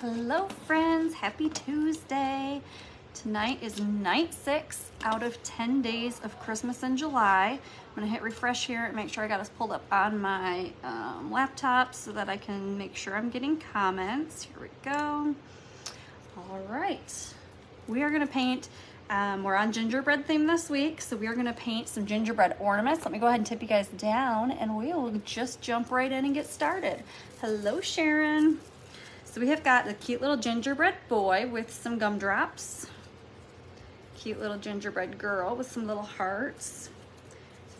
Hello friends, happy Tuesday. Tonight is night 6 out of 10 days of Christmas in July. I'm gonna hit refresh here and make sure I got us pulled up on my laptop so that I can make sure I'm getting comments. Here we go. All right, we are gonna paint, we're on gingerbread theme this week, so we are gonna paint some gingerbread ornaments. Let me go ahead and tip you guys down and we'll just jump right in and get started. Hello, Sharon. So we have got a cute little gingerbread boy with some gumdrops. Cute little gingerbread girl with some little hearts.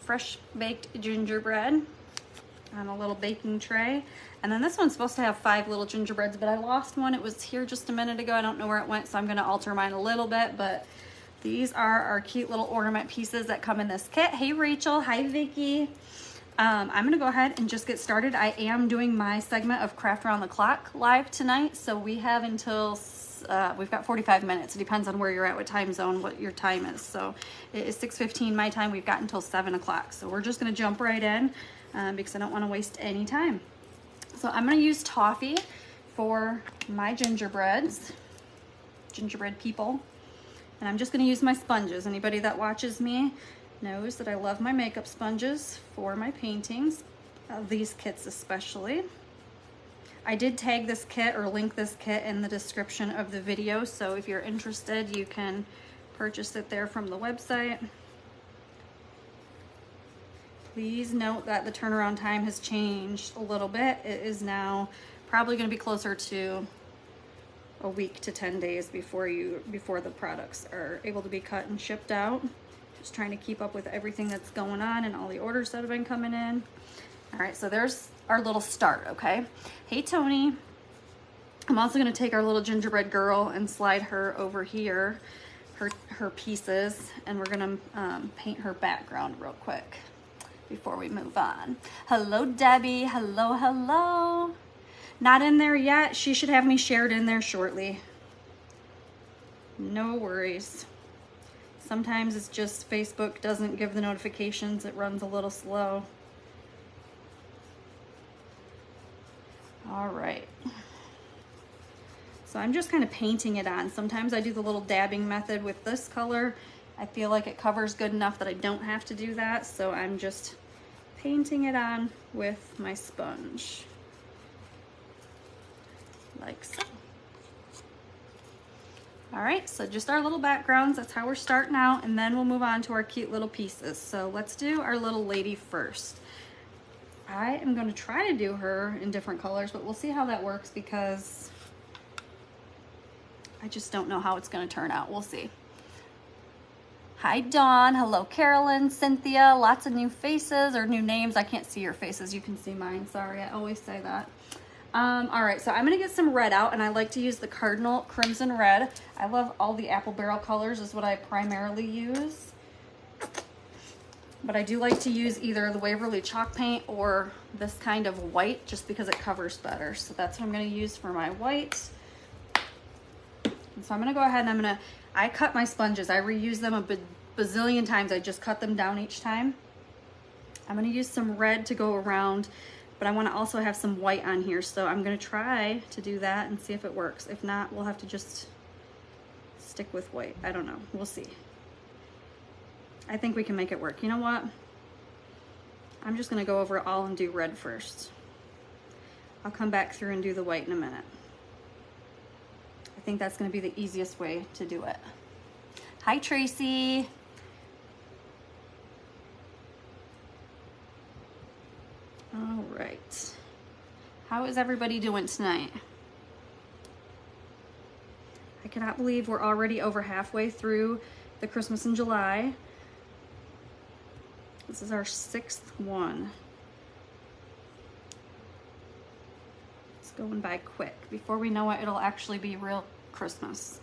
Fresh baked gingerbread on a little baking tray. And then this one's supposed to have 5 little gingerbreads, but I lost one. It was here just a minute ago. I don't know where it went, so I'm gonna alter mine a little bit, but these are our cute little ornament pieces that come in this kit. Hey Rachel, hi Vicky. I'm gonna go ahead and just get started. I am doing my segment of Craft Around the Clock live tonight, so we have until, we've got 45 minutes. It depends on where you're at, what time zone, what your time is. So it is 6:15 my time. We've got until 7 o'clock. So we're just gonna jump right in because I don't wanna waste any time. So I'm gonna use toffee for my gingerbread people. And I'm just gonna use my sponges. Anybody that watches me knows that I love my makeup sponges for my paintings, these kits especially. I did tag this kit or link this kit in the description of the video, so if you're interested, you can purchase it there from the website. Please note that the turnaround time has changed a little bit. It is now probably going to be closer to a week to 10 days before the products are able to be cut and shipped out. Just trying to keep up with everything that's going on and all the orders that have been coming in. All right, so there's our little start, okay? Hey, Tony. I'm also gonna take our little gingerbread girl and slide her over here, her pieces, and we're gonna paint her background real quick before we move on. Hello, Debbie, hello, hello. Not in there yet. She should have me shared in there shortly. No worries. Sometimes it's just Facebook doesn't give the notifications. It runs a little slow. All right. So I'm just kind of painting it on. Sometimes I do the little dabbing method with this color. I feel like it covers good enough that I don't have to do that. So I'm just painting it on with my sponge. Like so. All right, so just our little backgrounds, that's how we're starting out, and then we'll move on to our cute little pieces. So let's do our little lady first. I am gonna try to do her in different colors, but we'll see how that works because I just don't know how it's gonna turn out. We'll see. Hi, Dawn. Hello, Carolyn, Cynthia. Lots of new faces or new names. I can't see your faces. You can see mine. Sorry, I always say that. All right, so I'm gonna get some red out, and I like to use the Cardinal Crimson Red. I love all the apple barrel colors is what I primarily use. But I do like to use either the Waverly chalk paint or this kind of white just because it covers better. So that's what I'm gonna use for my white. And so I'm gonna go ahead and I cut my sponges. I reuse them a bazillion times. I just cut them down each time. I'm gonna use some red to go around, but I want to also have some white on here, so I'm going to try to do that and see if it works. If not, we'll have to just stick with white. I don't know. We'll see. I think we can make it work. You know what? I'm just going to go over it all and do red first. I'll come back through and do the white in a minute. I think that's going to be the easiest way to do it. Hi, Tracy. All right. How is everybody doing tonight? I cannot believe we're already over halfway through the Christmas in July. This is our 6th one. It's going by quick. Before we know it, it'll actually be real Christmas.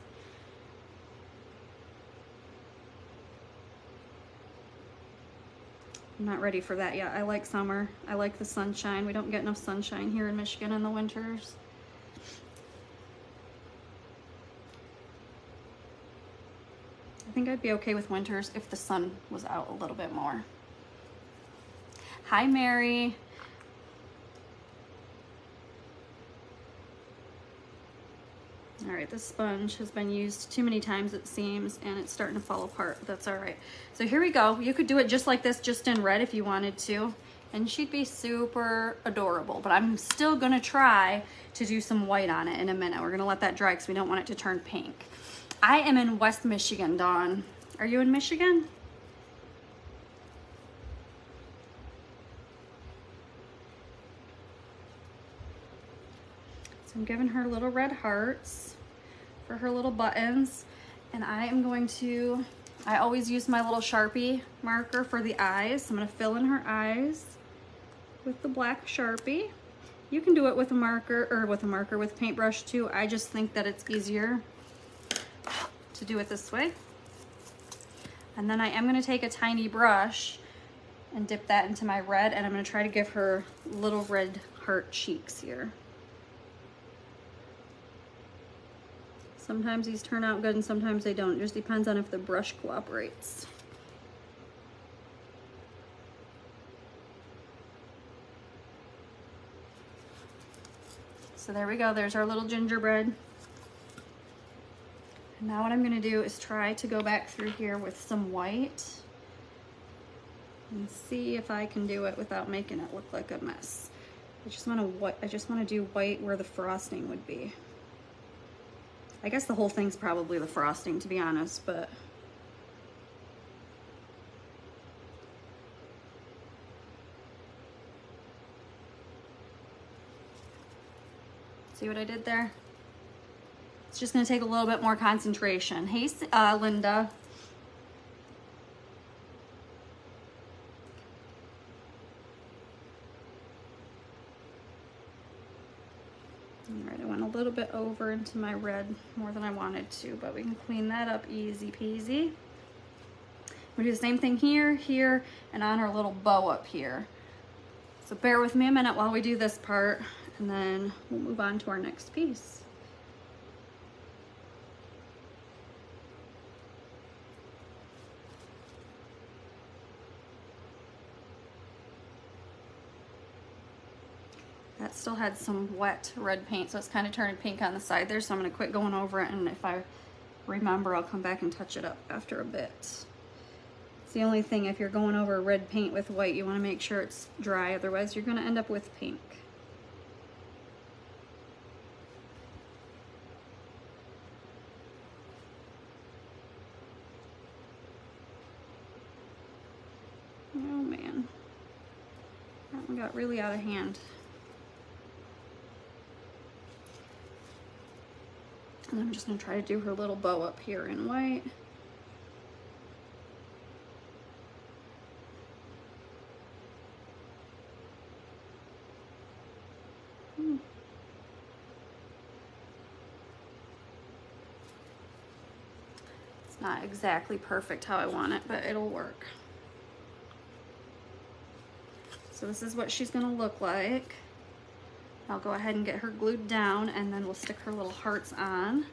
I'm not ready for that yet. I like summer. I like the sunshine. We don't get enough sunshine here in Michigan in the winters. I think I'd be okay with winters if the sun was out a little bit more. Hi, Mary. All right, this sponge has been used too many times, it seems, and it's starting to fall apart. That's all right. So here we go. You could do it just like this, just in red if you wanted to, and she'd be super adorable. But I'm still gonna try to do some white on it in a minute. We're gonna let that dry because we don't want it to turn pink. I am in West Michigan, Dawn. Are you in Michigan? So I'm giving her little red hearts for her little buttons. And I am going to, I always use my little Sharpie marker for the eyes. So I'm gonna fill in her eyes with the black Sharpie. You can do it with a marker, or with paintbrush too. I just think that it's easier to do it this way. And then I am gonna take a tiny brush and dip that into my red, and I'm gonna try to give her little red heart cheeks here. Sometimes these turn out good and sometimes they don't. It just depends on if the brush cooperates. So there we go, there's our little gingerbread. And now what I'm gonna do is try to go back through here with some white and see if I can do it without making it look like a mess. I just wanna do white where the frosting would be. I guess the whole thing's probably the frosting, to be honest, but see what I did there? It's just gonna take a little bit more concentration. Hey, Linda. All right, I went a little bit over into my red more than I wanted to, but we can clean that up easy peasy. We do the same thing here, here, and on our little bow up here. So bear with me a minute while we do this part, and then we'll move on to our next piece. That still had some wet red paint, so it's kind of turning pink on the side there, so I'm gonna quit going over it, and if I remember, I'll come back and touch it up after a bit. It's the only thing, if you're going over red paint with white, you wanna make sure it's dry, otherwise you're gonna end up with pink. Oh man, that one got really out of hand. And I'm just gonna try to do her little bow up here in white. It's not exactly perfect how I want it, but it'll work. So this is what she's gonna look like. I'll go ahead and get her glued down, and then we'll stick her little hearts on.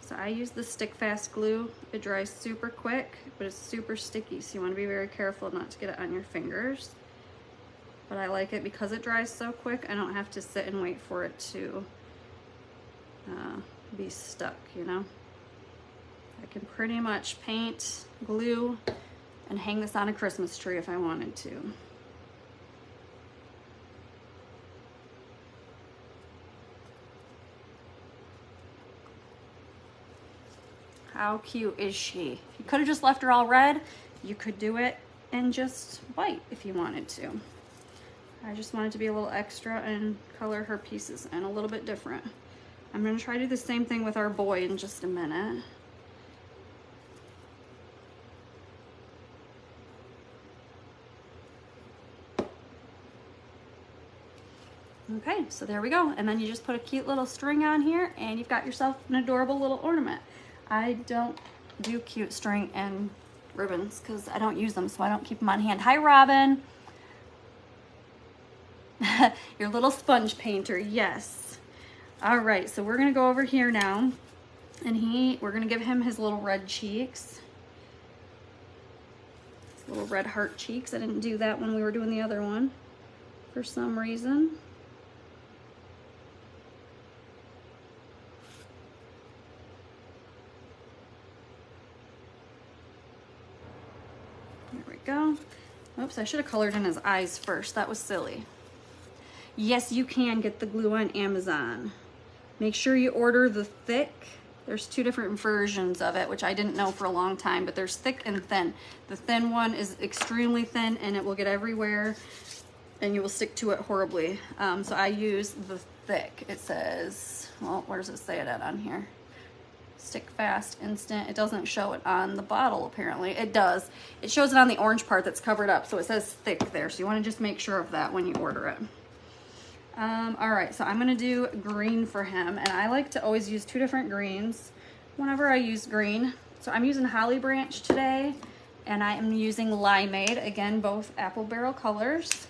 So I use the stick fast glue. It dries super quick, but it's super sticky, so you want to be very careful not to get it on your fingers. But I like it because it dries so quick, I don't have to sit and wait for it to be stuck, you know? I can pretty much paint, glue, and hang this on a Christmas tree if I wanted to. How cute is she? You could have just left her all red. You could do it in just white if you wanted to. I just wanted to be a little extra and color her pieces in a little bit different. I'm gonna try to do the same thing with our boy in just a minute. Okay, so there we go. And then you just put a cute little string on here and you've got yourself an adorable little ornament. I don't do cute string and ribbons because I don't use them, so I don't keep them on hand. Hi, Robin. Your little sponge painter, yes. All right, so we're gonna go over here now, and we're gonna give him his little red cheeks. His little red heart cheeks. I didn't do that when we were doing the other one for some reason. go. Oops, I should have colored in his eyes first. That was silly. Yes, you can get the glue on Amazon. Make sure you order the thick. There's two different versions of it, which I didn't know for a long time, but there's thick and thin. The thin one is extremely thin and it will get everywhere and you will stick to it horribly. So I use the thick. It says, well, where does it say it at on here? Stick fast, instant. It doesn't show it on the bottle apparently. It does. It shows it on the orange part that's covered up, so it says thick there. So you want to just make sure of that when you order it. All right, so I'm gonna do green for him, and I like to always use two different greens whenever I use green. So I'm using Holly Branch today, and I am using Limeade, again, both apple barrel colors.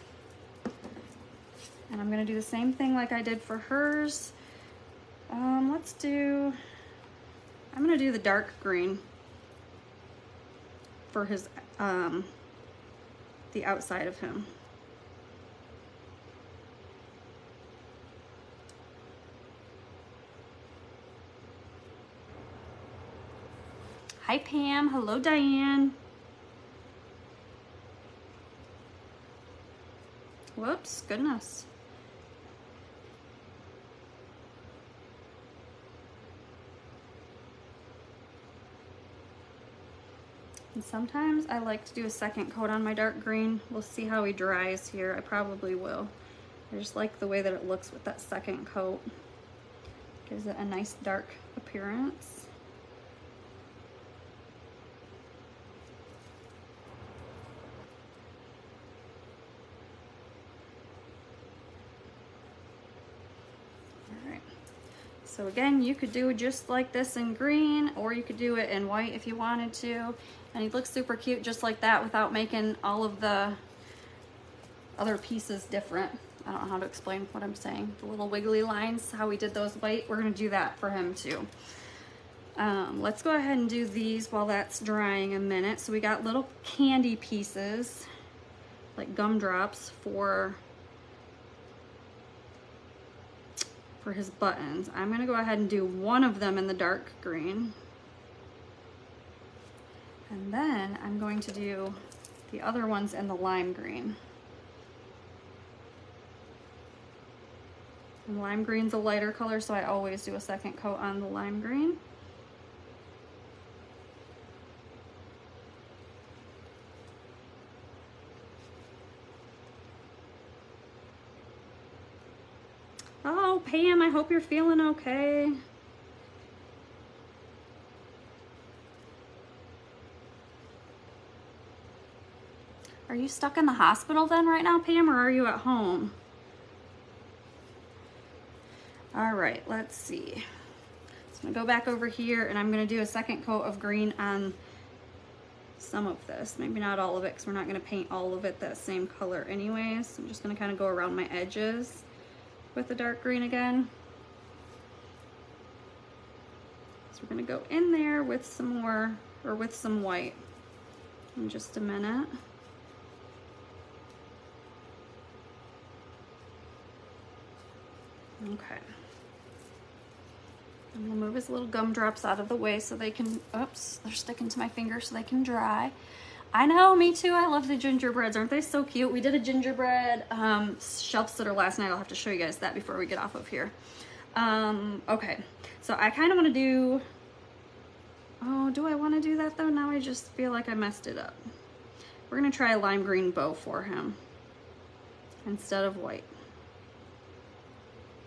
And I'm gonna do the same thing like I did for hers. I'm gonna do the dark green for his, the outside of him. Hi Pam, hello Diane. Whoops, goodness. And sometimes I like to do a second coat on my dark green. We'll see how he dries here. I probably will. I just like the way that it looks with that second coat. Gives it a nice dark appearance. So again, you could do just like this in green, or you could do it in white if you wanted to. And he looks super cute just like that without making all of the other pieces different. I don't know how to explain what I'm saying. The little wiggly lines, how we did those white, we're gonna do that for him too. Let's go ahead and do these while that's drying a minute. So we got little candy pieces, like gumdrops for his buttons. I'm gonna go ahead and do one of them in the dark green. And then I'm going to do the other ones in the lime green. And lime green's a lighter color, so I always do a second coat on the lime green. Oh, Pam, I hope you're feeling okay. Are you stuck in the hospital then right now, Pam, or are you at home? All right, let's see. So I'm gonna go back over here and I'm gonna do a second coat of green on some of this. Maybe not all of it, because we're not gonna paint all of it that same color anyways. I'm just gonna kind of go around my edges with the dark green again. So we're gonna go in there with some more, or with some white in just a minute. Okay. I'm gonna move his little gumdrops out of the way so they can, oops, they're sticking to my finger so they can dry. I know, me too. I love the gingerbreads. Aren't they so cute? We did a gingerbread shelf sitter last night. I'll have to show you guys that before we get off of here. Okay, so I kind of want to do, oh, do I want to do that though? Now I just feel like I messed it up. We're going to try a lime green bow for him instead of white.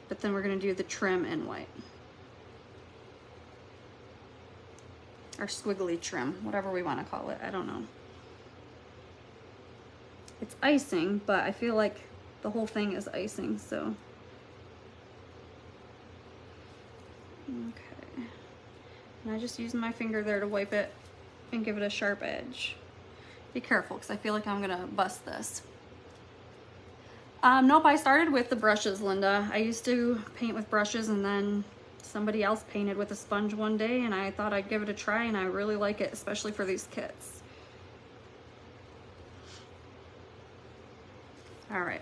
But then we're going to do the trim in white. Or squiggly trim, whatever we want to call it. I don't know. It's icing, but I feel like the whole thing is icing, so. Okay. And I just use my finger there to wipe it and give it a sharp edge. Be careful, because I feel like I'm gonna bust this. Nope, I started with the brushes, Linda. I used to paint with brushes, and then somebody else painted with a sponge one day, and I thought I'd give it a try, and I really like it, especially for these kits. All right,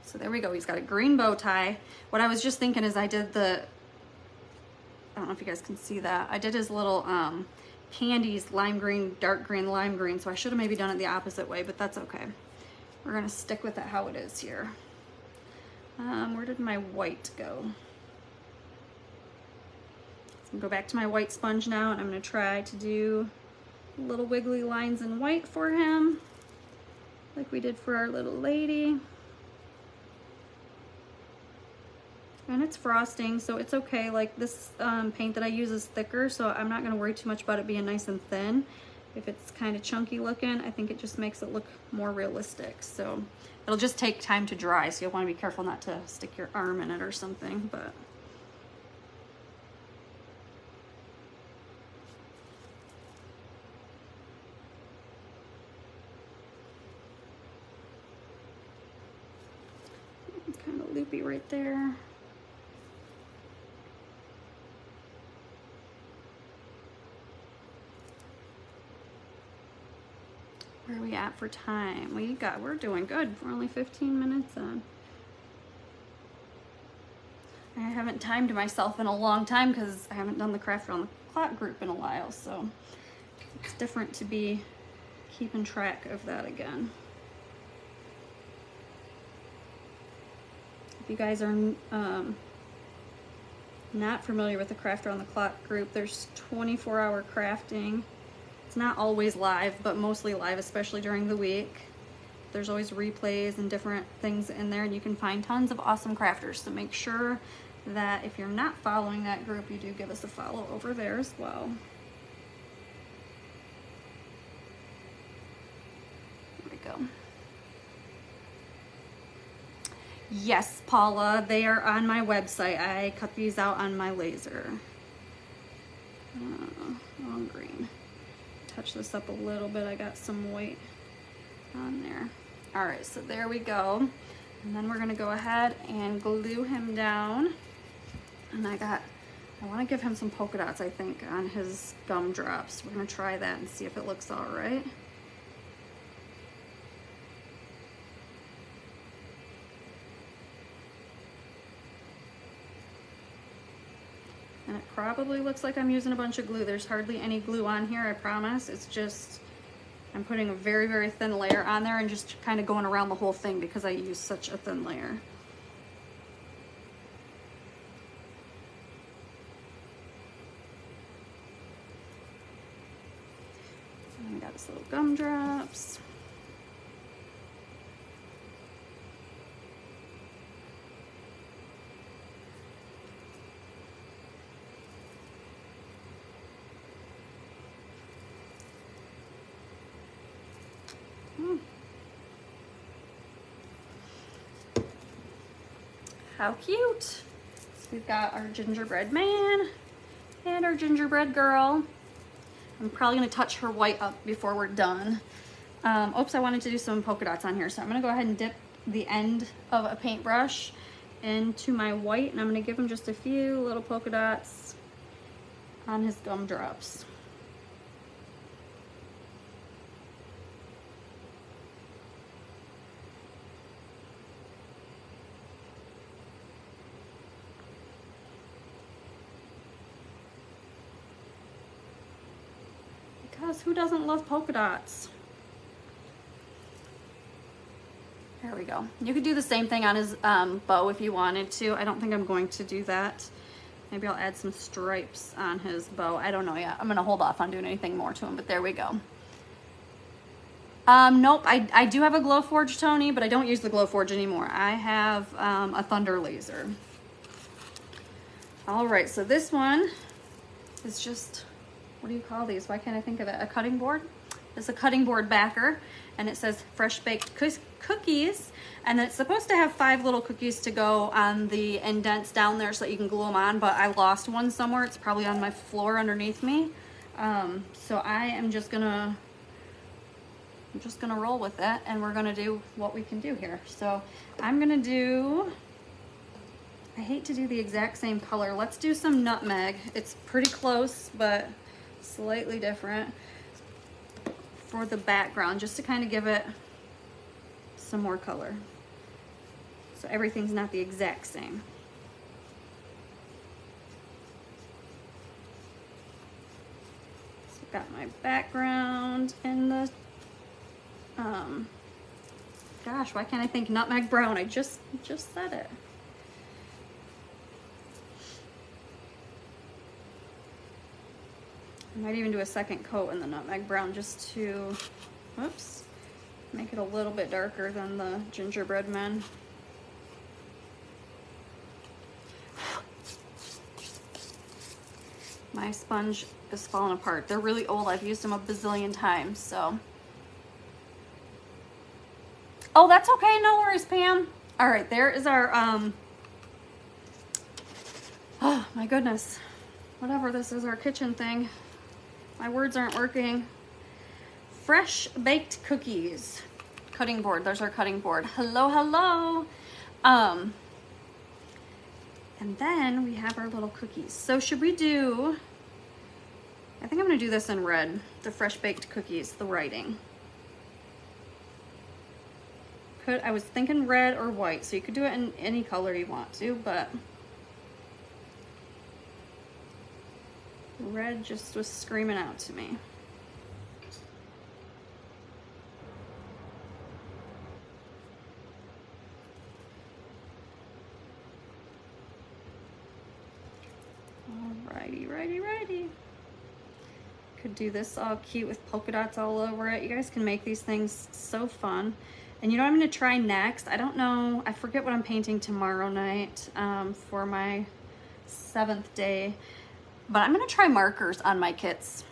so there we go. He's got a green bow tie. What I was just thinking is I did the, I don't know if you guys can see that. I did his little candies, lime green, dark green, lime green, so I should have maybe done it the opposite way, but that's okay. We're gonna stick with it how it is here. Where did my white go? So I'm gonna go back to my white sponge now, and I'm gonna try to do little wiggly lines in white for him, like we did for our little lady. And it's frosting, so it's okay. Like this paint that I use is thicker, so I'm not gonna worry too much about it being nice and thin. If it's kind of chunky looking, I think it just makes it look more realistic. So it'll just take time to dry, so you'll wanna be careful not to stick your arm in it or something, but. It's kind of loopy right there. Where are we at for time? We're doing good. We're only 15 minutes in. I haven't timed myself in a long time because I haven't done the craft around the clock group in a while, so it's different to be keeping track of that again. If you guys are not familiar with the craft around the clock group, there's 24-hour crafting. It's not always live, but mostly live, especially during the week. There's always replays and different things in there, and you can find tons of awesome crafters. So make sure that if you're not following that group, you do give us a follow over there as well. There we go. Yes, Paula, they are on my website. I cut these out on my laser. Long green. Touch this up a little bit. I got some white on there. All right, so there we go. And then we're gonna go ahead and glue him down. And I wanna give him some polka dots, I think, on his gumdrops. We're gonna try that and see if it looks all right. And it probably looks like I'm using a bunch of glue. There's hardly any glue on here, I promise. It's just, I'm putting a very, very thin layer on there and just kind of going around the whole thing because I use such a thin layer. And we got his little gumdrops. How cute. So we've got our gingerbread man and our gingerbread girl. I'm probably gonna touch her white up before we're done. Oops, I wanted to do some polka dots on here. So I'm gonna go ahead and dip the end of a paintbrush into my white, and I'm gonna give him just a few little polka dots on his gumdrops. Because who doesn't love polka dots? There we go. You could do the same thing on his bow if you wanted to. I don't think I'm going to do that. Maybe I'll add some stripes on his bow. I don't know yet. I'm gonna hold off on doing anything more to him, but there we go. Nope, I do have a Glowforge, Tony, but I don't use the Glowforge anymore. I have a Thunder laser. All right, so this one is just, what do you call these? Why can't I think of it? A cutting board? It's a cutting board backer, and it says fresh baked cookies, and then it's supposed to have 5 little cookies to go on the indents down there so that you can glue them on, but I lost one somewhere. It's probably on my floor underneath me. So I am just gonna roll with it, and we're gonna do what we can do here. So I'm gonna do, I hate to do the exact same color. Let's do some nutmeg. It's pretty close, but slightly different for the background, just to kind of give it some more color. So everything's not the exact same. So Got my background in the, gosh, why can't I think nutmeg brown? I just said it. I might even do a second coat in the nutmeg brown just to, whoops, make it a little bit darker than the gingerbread men. My sponge is falling apart. They're really old. I've used them a bazillion times, so. Oh, that's okay. No worries, Pam. All right, there is our, oh my goodness. Whatever this is, our kitchen thing. My words aren't working. Fresh baked cookies. Cutting board. There's our cutting board. Hello, hello. And then we have our little cookies. So should we do, I think I'm gonna do this in red, the fresh baked cookies, the writing. I was thinking red or white, so you could do it in any color you want to, but red just was screaming out to me. Alrighty. Could do this all cute with polka dots all over it. You guys can make these things so fun. And you know what I'm gonna try next? I don't know, I forget what I'm painting tomorrow night for my 7th day, but I'm gonna try markers on my kits.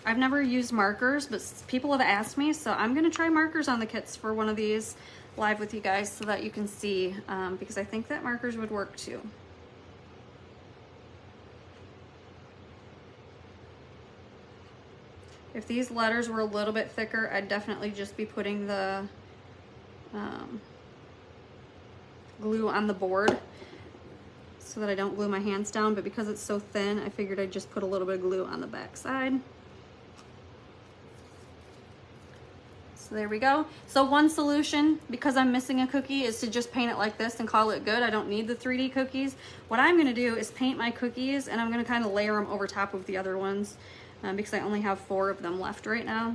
I've never used markers, but people have asked me, so I'm gonna try markers on the kits for one of these live with you guys so that you can see, because I think that markers would work too. If these letters were a little bit thicker, I'd definitely just be putting the glue on the board so that I don't glue my hands down, but because it's so thin, I figured I'd just put a little bit of glue on the back side. So there we go. So one solution, because I'm missing a cookie, is to just paint it like this and call it good. I don't need the 3D cookies. What I'm gonna do is paint my cookies, and I'm gonna kind of layer them over top of the other ones because I only have 4 of them left right now.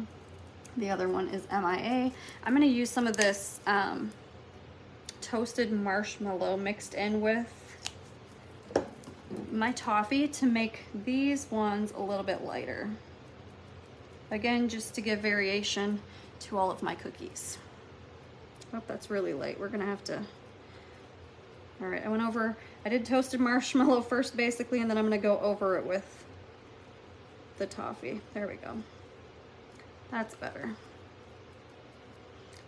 The other one is MIA. I'm gonna use some of this toasted marshmallow mixed in with my toffee to make these ones a little bit lighter. Again, just to give variation to all of my cookies. Oh, that's really light. We're gonna have to, all right, I did toasted marshmallow first basically, and then I'm gonna go over it with the toffee. There we go. That's better.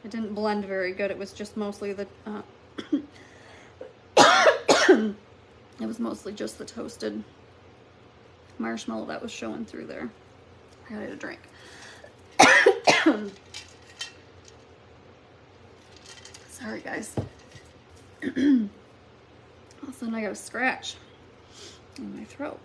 It didn't blend very good. It was just mostly the, it was mostly just the toasted marshmallow that was showing through there. I gotta get a drink. Sorry, guys. All of a sudden I got a scratch in my throat.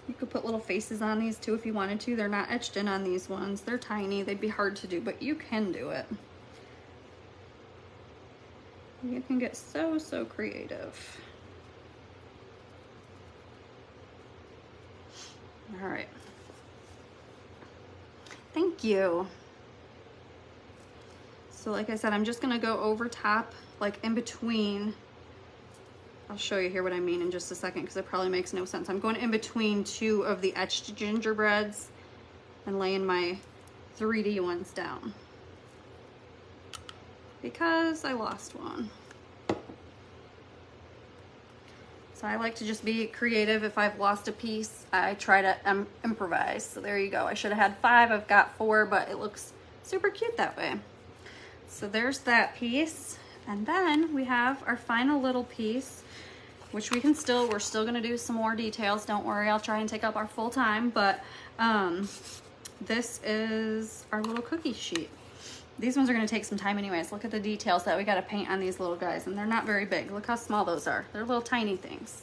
You could put little faces on these too if you wanted to. They're not etched in on these ones. They're tiny. They'd be hard to do, but you can do it. You can get so, so creative. All right. Thank you. So like I said, I'm just gonna go over top, like in between. I'll show you here what I mean in just a second because it probably makes no sense. I'm going in between 2 of the etched gingerbreads and laying my 3D ones down because I lost one. So I like to just be creative. If I've lost a piece, I try to improvise. So there you go. I should have had 5, I've got 4, but it looks super cute that way. So there's that piece. And then we have our final little piece, which we're still gonna do some more details. Don't worry, I'll try and take up our full time, but this is our little cookie sheet. These ones are gonna take some time anyways. Look at the details that we gotta paint on these little guys, and they're not very big. Look how small those are. They're little tiny things.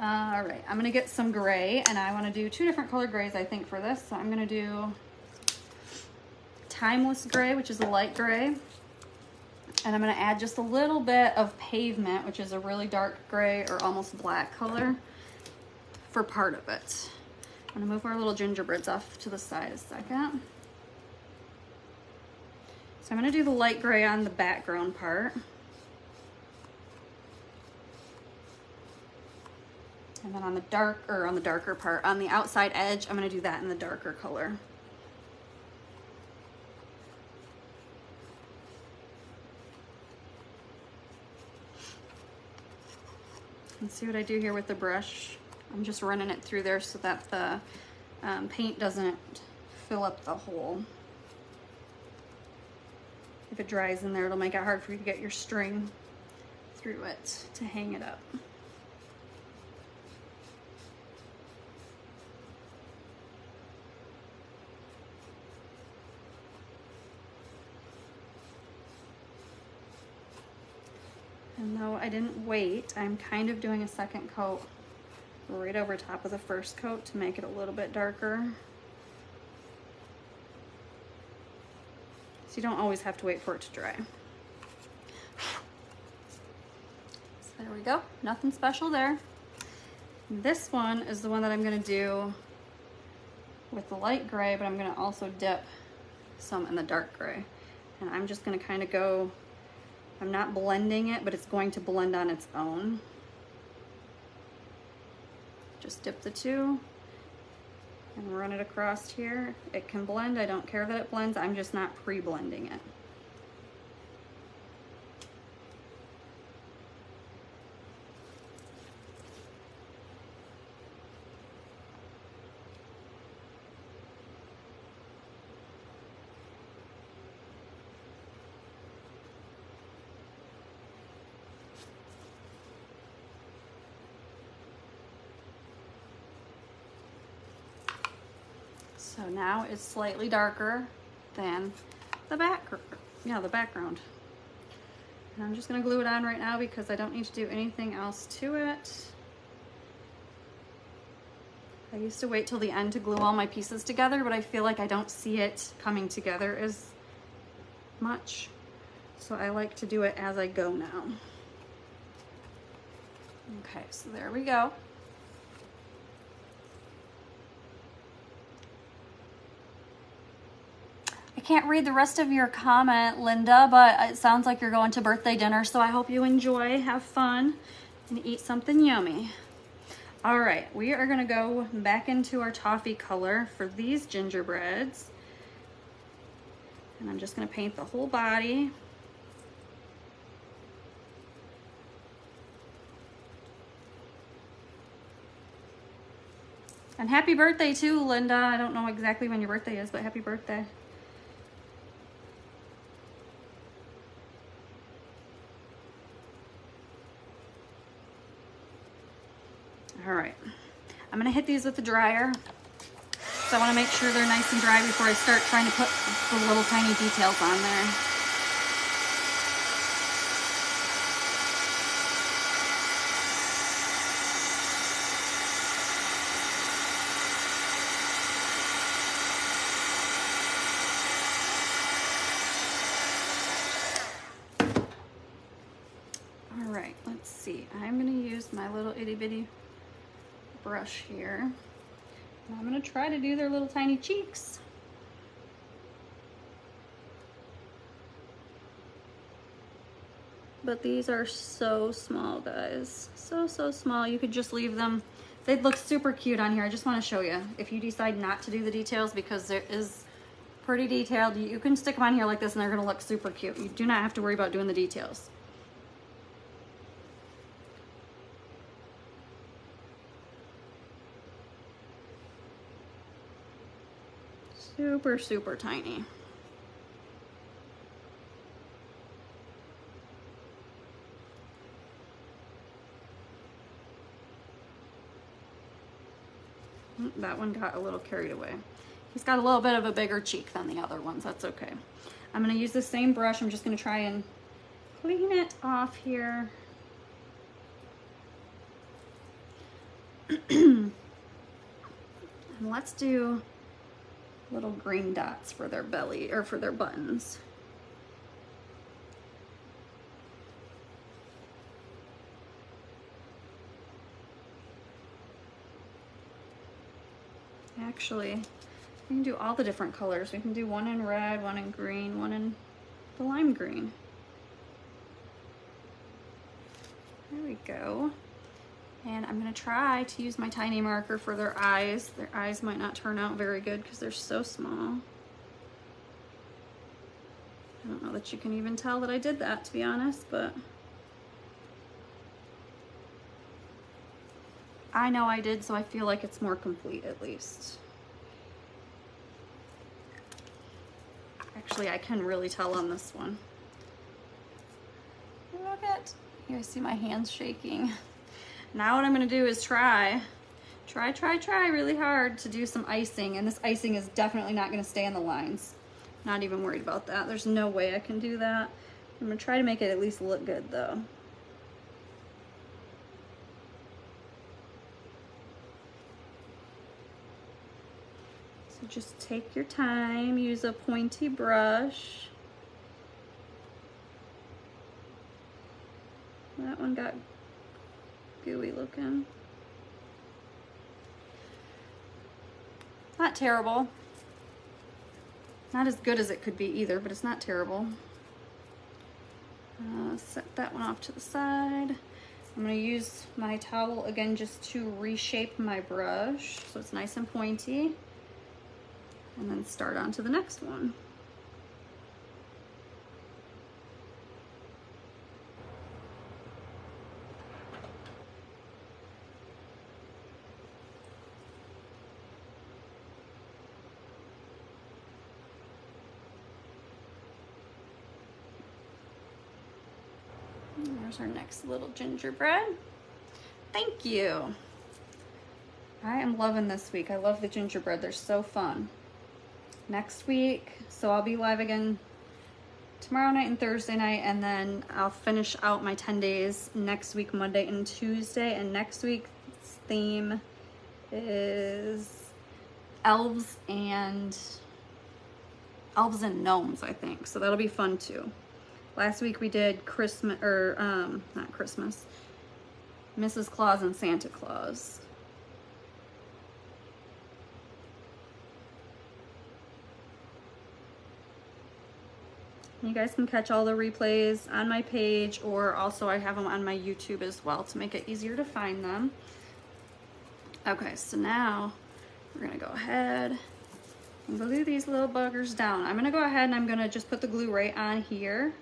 All right, I'm gonna get some gray, and I wanna do 2 different color grays, I think, for this. So I'm gonna do Timeless Gray, which is a light gray. And I'm gonna add just a little bit of Pavement, which is a really dark gray or almost black color, for part of it. I'm gonna move our little gingerbreads off to the side a second. So I'm gonna do the light gray on the background part. And then on the darker part, on the outside edge, I'm gonna do that in the darker color. And see what I do here with the brush? I'm just running it through there so that the paint doesn't fill up the hole. If it dries in there, it'll make it hard for you to get your string through it to hang it up. And though I didn't wait, I'm kind of doing a second coat right over top of the first coat to make it a little bit darker. So you don't always have to wait for it to dry. So there we go, nothing special there. This one is the one that I'm gonna do with the light gray, but I'm gonna also dip some in the dark gray. And I'm just gonna kind of go, I'm not blending it, but it's going to blend on its own. Just dip the two and run it across here. It can blend, I don't care that it blends, I'm just not pre-blending it. So now it's slightly darker than the background. And I'm just gonna glue it on right now because I don't need to do anything else to it. I used to wait till the end to glue all my pieces together, but I feel like I don't see it coming together as much. So I like to do it as I go now. Okay, so there we go. I can't read the rest of your comment, Linda, but it sounds like you're going to birthday dinner, so I hope you enjoy, have fun, and eat something yummy. All right, we are gonna go back into our toffee color for these gingerbreads. And I'm just gonna paint the whole body. And happy birthday too, Linda. I don't know exactly when your birthday is, but happy birthday. All right, I'm gonna hit these with the dryer. So I wanna make sure they're nice and dry before I start trying to put the little tiny details on there. All right, let's see. I'm gonna use my little itty bitty brush here. And I'm gonna try to do their little tiny cheeks. But these are so small, guys. So small. You could just leave them. They'd look super cute on here. I just want to show you. If you decide not to do the details, because there is pretty detailed, you can stick them on here like this and they're gonna look super cute. You do not have to worry about doing the details. Super tiny. That one got a little carried away. He's got a little bit of a bigger cheek than the other ones. That's okay. I'm going to use the same brush. I'm just going to try and clean it off here. And let's do little green dots for their belly, or for their buttons. Actually, we can do all the different colors. We can do one in red, one in green, one in the lime green. There we go. And I'm gonna try to use my tiny marker for their eyes. Their eyes might not turn out very good because they're so small. I don't know that you can even tell that I did that, to be honest, but I know I did, so I feel like it's more complete at least. Actually, I can really tell on this one. Look at, you guys see my hands shaking. Now what I'm gonna do is try really hard to do some icing, and this icing is definitely not gonna stay on the lines. Not even worried about that. There's no way I can do that. I'm gonna try to make it at least look good though. So just take your time, use a pointy brush. That one got gooey looking. Not terrible. Not as good as it could be either, but it's not terrible. Set that one off to the side. I'm gonna use my towel again just to reshape my brush so it's nice and pointy. And then start on to the next one. There's our next little gingerbread. Thank you. I am loving this week. I love the gingerbread. They're so fun. Next week, so I'll be live again tomorrow night and Thursday night, and then I'll finish out my 10 days next week, Monday and Tuesday. And next week's theme is elves and gnomes, I think. So that'll be fun too. Last week we did Christmas, or not Christmas, Mrs. Claus and Santa Claus. You guys can catch all the replays on my page, or also I have them on my YouTube as well to make it easier to find them. Okay, so now we're gonna go ahead and glue these little buggers down. I'm gonna go ahead and I'm gonna just put the glue right on here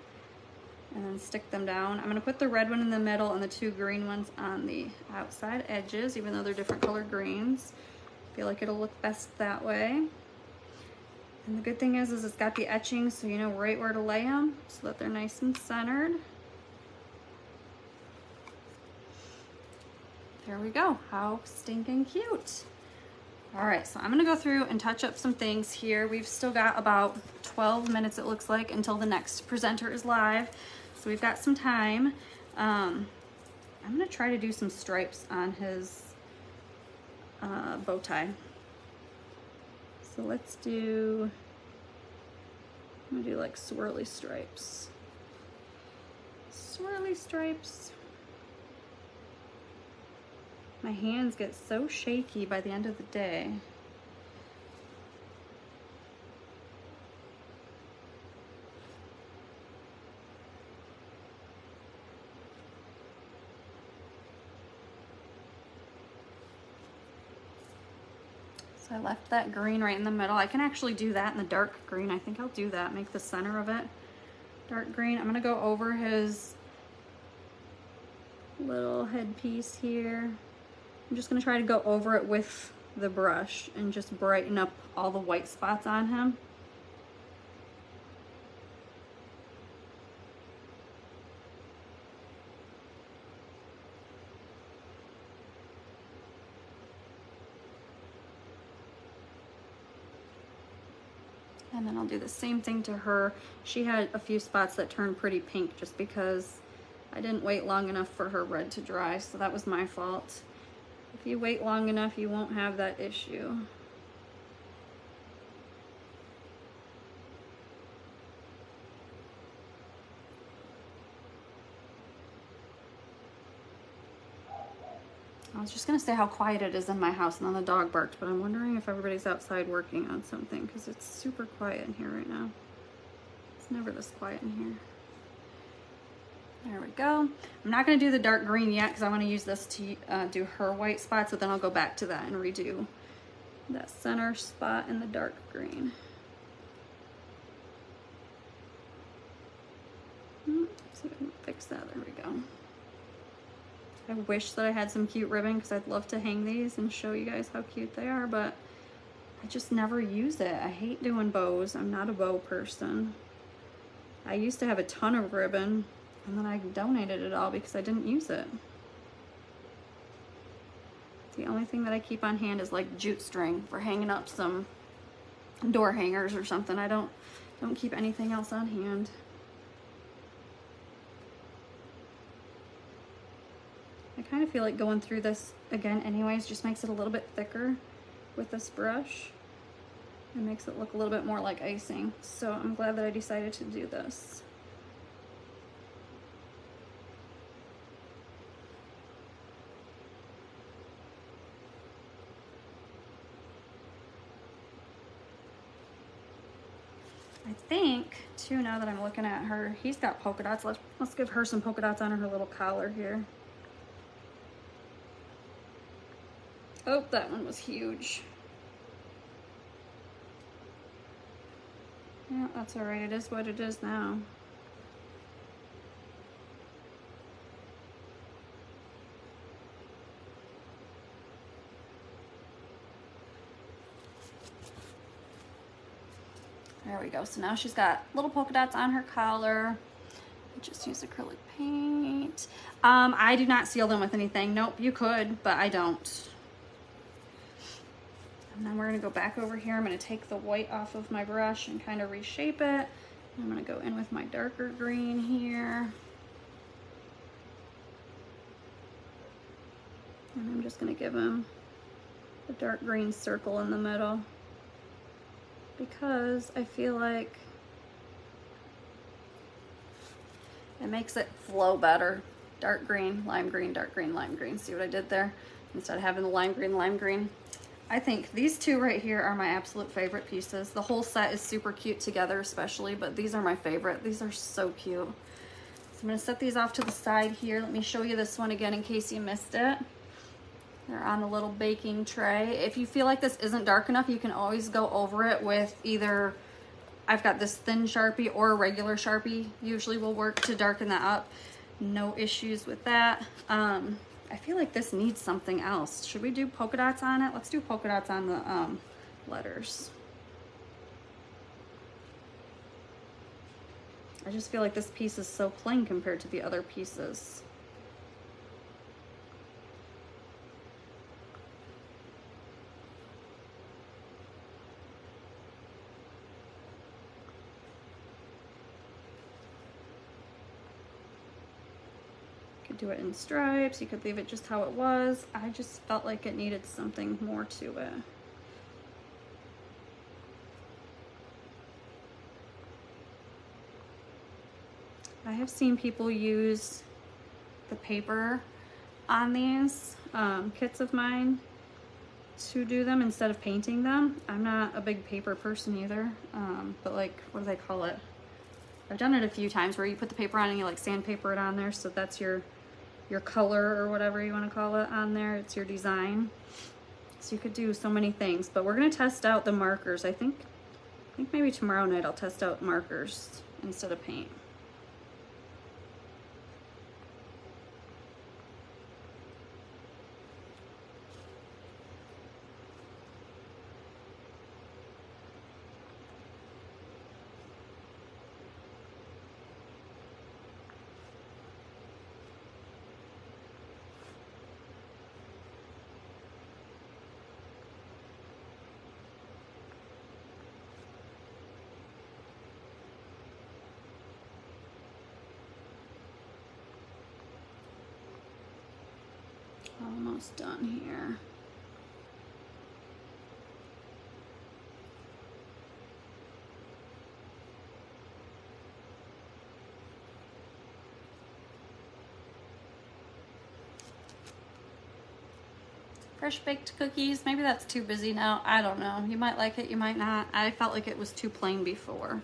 and then stick them down. I'm gonna put the red one in the middle and the two green ones on the outside edges, even though they're different colored greens. I feel like it'll look best that way. And the good thing is it's got the etching, so you know right where to lay them so that they're nice and centered. There we go. How stinking cute. All right, so I'm gonna go through and touch up some things here. We've still got about 12 minutes, it looks like, until the next presenter is live. So we've got some time. I'm gonna try to do some stripes on his bow tie. So let's do, I'm gonna do like swirly stripes. Swirly stripes. My hands get so shaky by the end of the day. So I left that green right in the middle. I can actually do that in the dark green. I think I'll do that, make the center of it dark green. I'm gonna go over his little headpiece here. I'm just gonna try to go over it with the brush and just brighten up all the white spots on him. And then I'll do the same thing to her. She had a few spots that turned pretty pink just because I didn't wait long enough for her red to dry, so that was my fault. If you wait long enough, you won't have that issue. I was just gonna say how quiet it is in my house and then the dog barked, but I'm wondering if everybody's outside working on something because it's super quiet in here right now. It's never this quiet in here. There we go. I'm not gonna do the dark green yet because I wanna use this to do her white spots, but then I'll go back to that and redo that center spot in the dark green. See if I can fix that, there we go. I wish that I had some cute ribbon because I'd love to hang these and show you guys how cute they are, but I just never use it. I hate doing bows. I'm not a bow person. I used to have a ton of ribbon and then I donated it all because I didn't use it. The only thing that I keep on hand is like jute string for hanging up some door hangers or something. I don't keep anything else on hand. I kind of feel like going through this again anyways just makes it a little bit thicker with this brush. It makes it look a little bit more like icing. So I'm glad that I decided to do this. I think too, now that I'm looking at her, he's got polka dots. Let's give her some polka dots on her little collar here. Oh, that one was huge. Yeah, that's all right. It is what it is now. There we go. So now she's got little polka dots on her collar. Just use acrylic paint. I do not seal them with anything. Nope, you could, but I don't. And then we're gonna go back over here. I'm gonna take the white off of my brush and kind of reshape it. I'm gonna go in with my darker green here. And I'm just gonna give him a dark green circle in the middle because I feel like it makes it flow better. Dark green, lime green, dark green, lime green. See what I did there? Instead of having the lime green, lime green. I think these two right here are my absolute favorite pieces. The whole set is super cute together especially, but these are my favorite. These are so cute. So I'm gonna set these off to the side here. Let me show you this one again in case you missed it. They're on the little baking tray. If you feel like this isn't dark enough, you can always go over it with either, I've got this thin Sharpie or a regular Sharpie usually will work to darken that up. No issues with that. I feel like this needs something else. Should we do polka dots on it? Let's do polka dots on the letters. I just feel like this piece is so plain compared to the other pieces. Do it in stripes, you could leave it just how it was. I just felt like it needed something more to it. I have seen people use the paper on these kits of mine to do them instead of painting them. I'm not a big paper person either, but like, what do they call it? I've done it a few times where you put the paper on and you like sandpaper it on there, so that's your color or whatever you want to call it on there. It's your design. So you could do so many things, but we're going to test out the markers. I think maybe tomorrow night I'll test out markers instead of paint. Almost done here. Fresh baked cookies. Maybe that's too busy now. I don't know. You might like it, you might not. I felt like it was too plain before.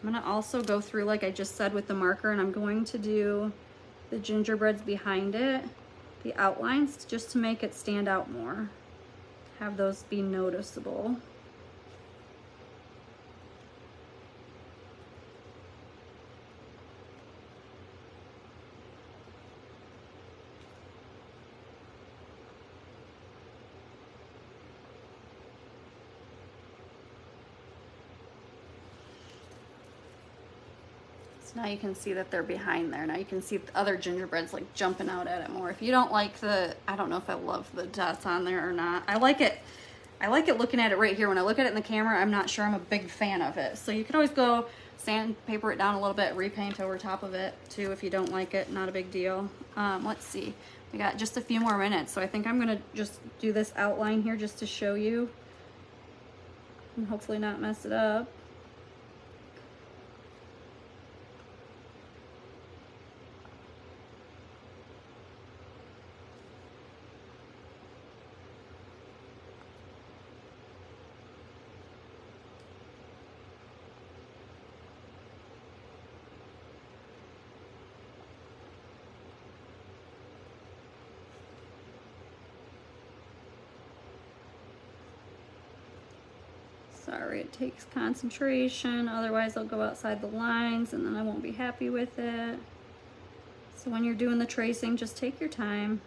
I'm gonna also go through, like I just said, with the marker, and I'm going to do the gingerbreads behind it, the outlines, just to make it stand out more. Have those be noticeable. So now you can see that they're behind there. Now you can see the other gingerbreads like jumping out at it more. If you don't like the, I don't know if I love the dots on there or not. I like it looking at it right here. When I look at it in the camera, I'm not sure I'm a big fan of it. So you can always go sandpaper it down a little bit, repaint over top of it too if you don't like it, not a big deal. Let's see, we got just a few more minutes. So I think I'm gonna just do this outline here just to show you and hopefully not mess it up. Sorry, it takes concentration, otherwise I'll go outside the lines and then I won't be happy with it. So when you're doing the tracing, just take your time.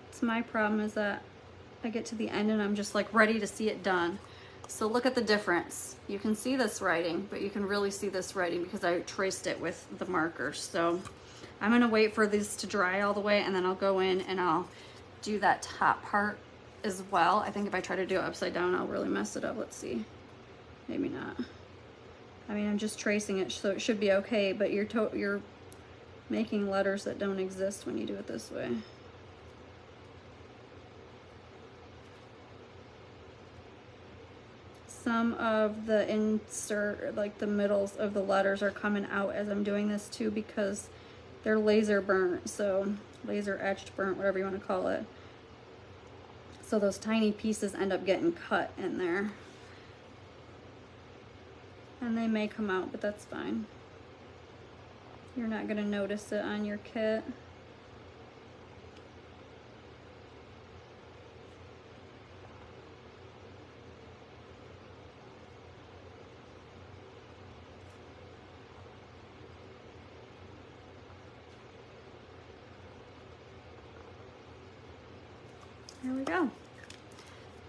It's my problem is that I get to the end and I'm just like ready to see it done. So look at the difference. You can see this writing, but you can really see this writing because I traced it with the markers. So I'm gonna wait for these to dry all the way and then I'll go in and I'll do that top part as well. I think if I try to do it upside down, I'll really mess it up. Let's see. Maybe not. I mean, I'm just tracing it, so it should be okay, but you're making letters that don't exist when you do it this way. Some of the insert, like the middles of the letters are coming out as I'm doing this too because they're laser burnt, so laser etched, burnt, whatever you want to call it. So those tiny pieces end up getting cut in there. And they may come out, but that's fine. You're not gonna notice it on your kit. There we go.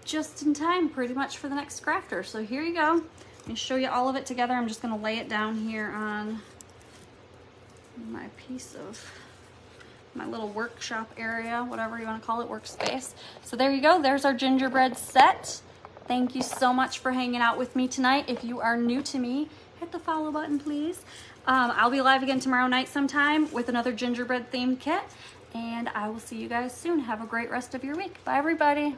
Just in time pretty much for the next crafter. So here you go. Let me show you all of it together. I'm just gonna lay it down here on my piece of my little workshop area, whatever you want to call it, workspace. So there you go. There's our gingerbread set. Thank you so much for hanging out with me tonight. If you are new to me, hit the follow button, please. I'll be live again tomorrow night sometime with another gingerbread themed kit, and I will see you guys soon. Have a great rest of your week. Bye, everybody.